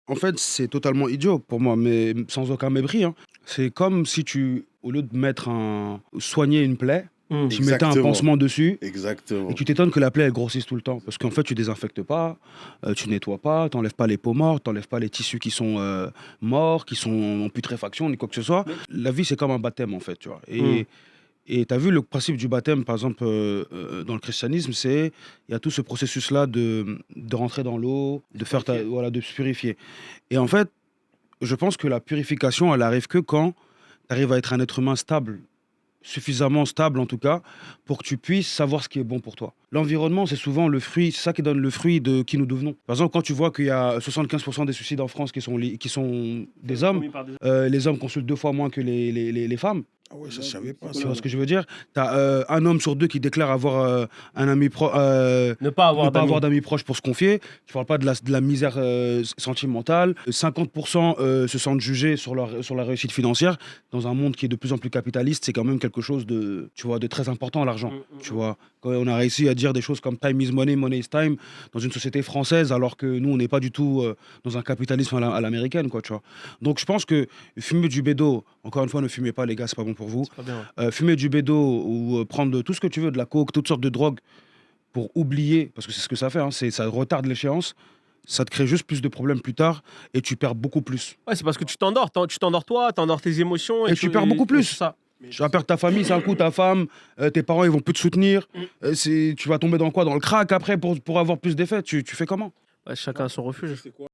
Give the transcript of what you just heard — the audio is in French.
En fait, c'est totalement idiot pour moi, mais sans aucun mépris, hein. C'est comme si tu, au lieu de soigner une plaie, tu mettais un Exactement. pansement dessus et Exactement. tu t'étonnes que la plaie elle grossisse tout le temps. Parce qu'en fait, tu désinfectes pas, tu nettoies pas, t'enlèves pas les peaux mortes, t'enlèves pas les tissus qui sont morts, qui sont en putréfaction, ni quoi que ce soit. La vie, c'est comme un baptême, en fait, tu vois. Hmm. Et tu as vu le principe du baptême, par exemple, dans le christianisme, il y a tout ce processus-là de rentrer dans l'eau, voilà, de se purifier. Et en fait, je pense que la purification, elle arrive que quand tu arrives à être un être humain stable, suffisamment stable en tout cas, pour que tu puisses savoir ce qui est bon pour toi. L'environnement, c'est souvent le fruit, c'est ça qui donne le fruit de qui nous devenons. Par exemple, quand tu vois qu'il y a 75% des suicides en France qui sont des hommes, les hommes consultent 2 fois moins que les femmes. Ah ouais, ça, je savais pas Tu ça. vois ce que je veux dire? Tu as un homme sur deux qui déclare avoir un ami Ne pas ne avoir pas d'amis. avoir d'amis proches pour se confier. Je parle pas de la misère sentimentale. 50% se sentent jugés sur la réussite financière. Dans un monde qui est de plus en plus capitaliste, c'est quand même quelque chose de, tu vois, de très important, l'argent. Tu vois, quand on a réussi à dire des choses comme time is money, money is time dans une société française, alors que nous, on n'est pas du tout dans un capitalisme à l'américaine, quoi, tu vois. Donc je pense que fumer du bédo, encore une fois, ne fumez pas, les gars, c'est pas bon pour vous. C'est pas bien. Fumer du bédo ou prendre tout ce que tu veux, de la coke, toutes sortes de drogues, pour oublier, parce que c'est ce que ça fait, hein, ça retarde l'échéance, ça te crée juste plus de problèmes plus tard et tu perds beaucoup plus. Ouais, c'est parce que tu t'endors. Tu t'endors toi, t'endors tes émotions. Et tu perds beaucoup Ouais, c'est plus. ça. Tu vas perdre ta famille, c'est un coup, ta femme, tes parents, ils vont plus te soutenir. Tu vas tomber dans quoi? Dans le crack après pour avoir plus d'effets. Tu fais comment? Ouais, chacun a son refuge.